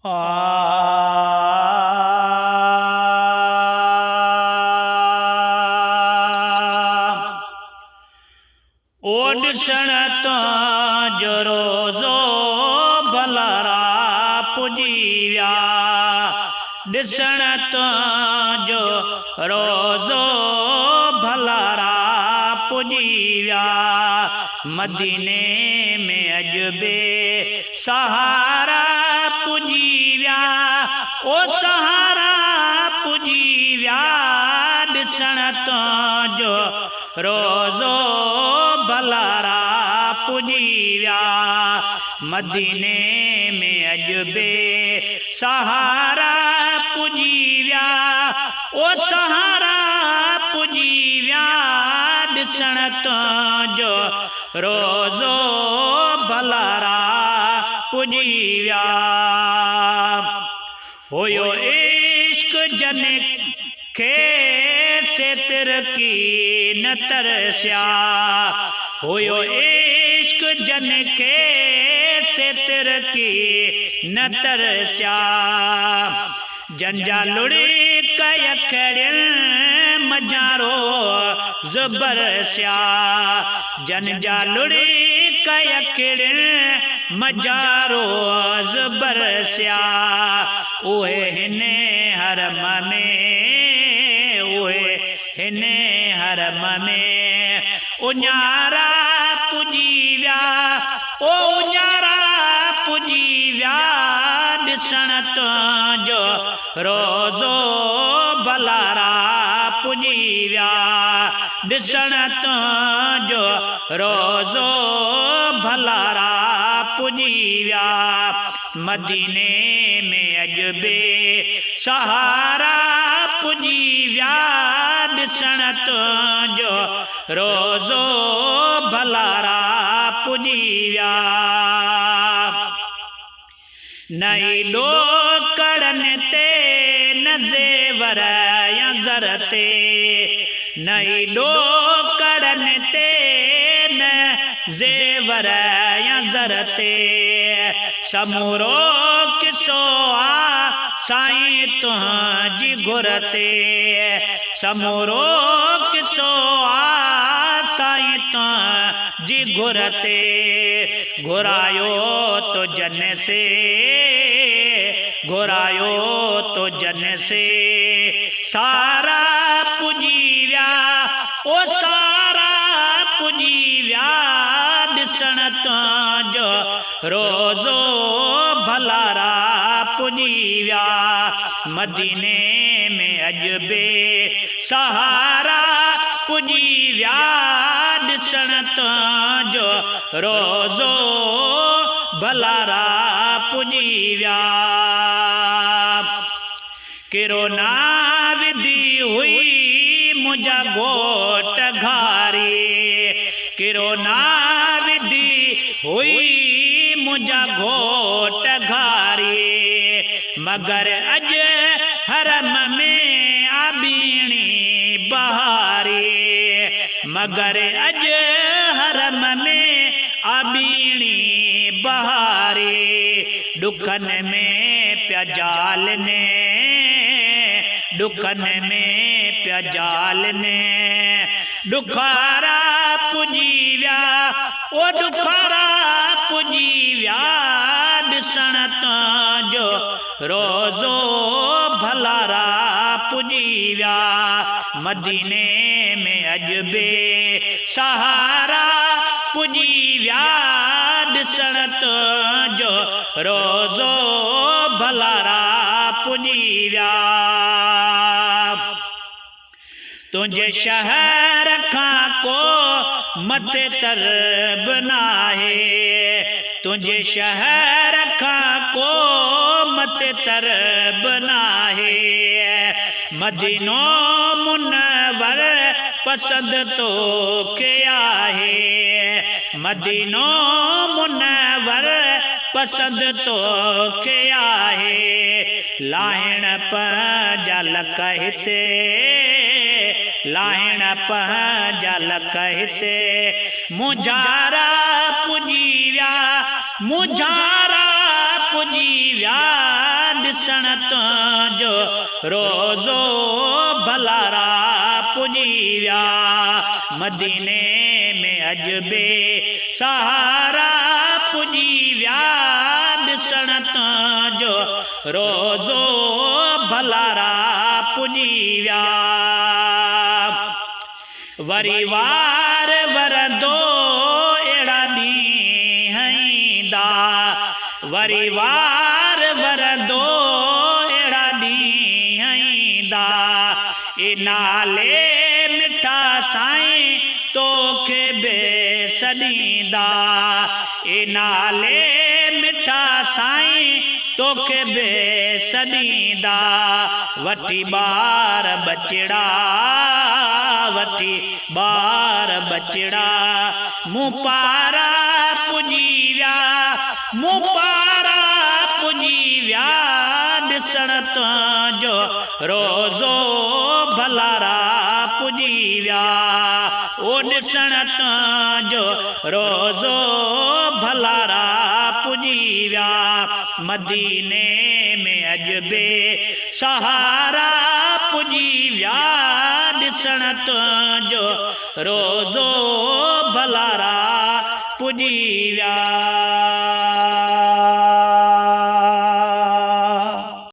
ॾिसण तुंहिंजो रोज़ो भलारा पुॼी विया, ॾिसण तुंहिंजो रोज़ो भलारा पुॼी विया, मदीने में अॼु बे सहारा पुॼी विया, ओ सहारा पुॼी विया, ॾिसण तुंहिंजो रोज़ो भलारा पुॼी विया, मदीने में अॼु बे सहारा पुॼी विया, ओ सहारा पुॼी विया, ॾिसण तुंहिंजो रोज़ो भलारा पुॼी विया। हुयो इश्क जन खे सेतिर की न तरसिया, हुयो इश्क जन खे सेतिर की न तरसिया, जंजा लुड़ी कय कड़ियल मजारो ज़बरसिया, जंजा लुड़ी कय कड़ियल मजारो ज़बरसिया, उहे हिन हरम में, उहे हिन हरम में उञारा पुॼी विया, ओ उञारा पुॼी विया, ॾिसण तुंहिंजो रोज़ो भलारा पुॼी विया, ॾिसण तुंहिंजो रोज़ो भलारा पुॼी विया, मदीने में अॼु बे सहारा पुॼी विया, ॾिसण तुंहिंजो रोज़ो भलारा पुॼी विया। नई ॾोकड़नि ते न ज़ेवर या ज़र ते, नई ॾोकड़नि ते न ज़ेवर या ज़र ते, समूरो किसो आ साईं तुंहिंजी घुर ते, समूरो किसो आ साईं तुंहिंजी घुर ते, घुरायो तो जन से, घुरायो तो जन से, सारा पुॼी विया, ओ सारा पुॼी विया, ॾिसण तुंहिंजो रोज़ो भलारा पुॼी विया, मदीने में अॼु बे सहारा पुॼी विया, ॾिसण तुंहिंजो रोज़ो भलारा पुॼी विया। किरोना विधी हुई मुंहिंजा घोट घारी, किरोना विधी हुई मुंहिंजा घोट घारी, मगर अॼु हरम में आबीणी बहारी, मगर अॼु हरम में आबीणी बहारी, ॾुखन में पिया जालने, ॾुखन में पिया जालने, ॾुखारा पुॼी विया, ओ ॾुखारा पुॼी विया, ॾिसण तुंहिंजो रोज़ो भलारा पुॼी विया, मदीने में अॼु बे सहारा पुॼी विया, ॾिसण तुंहिंजो रोज़ो भलारा पुॼी विया। तुंहिंजे शहर खां को मथे तरब नाहे, तुंहिंजे शहर खां को मथे तरब नाहे, मदीनो मुनव्वर पसंदि तोखे आहे, मदीनो मुनव्वर पसंदि तोखे आहे, लाहिण पंहिंजा लक हिते, लाहिण पंहिंजा लक हिते, मुंझारा पुॼी विया, मुंझारा पुॼी विया, ॾिसण तुंहिंजो रोज़ो भलारा पुॼी विया मदीने में अॼु बे सहारा पुॼी विया ॾिसण तुंहिंजो रोज़ो भलारा पुॼी विया वरी वार वरदो अहिड़ा ॾींहं ईंदा वरी वार वरदो अहिड़ा ॾींहं ईंदा ए नाले मिठा साईं तोखे बेसॾींदा ए नाले मिठा साईं तोखे बेसॾींदा वठी ॿार बचड़ा वठी ॿार बचड़ा मूं पारा पुॼी विया मूं पारा पुॼी विया ॾिसण तुंहिंजो रोज़ो भलारा पुॼी विया ओ ॾिसण तुंहिंजो रोज़ो भलारा पुॼी विया मदीने में अॼु बे सहारा पुॼी विया ॾिसण तुंहिंजो रोज़ो भलारा पुॼी विया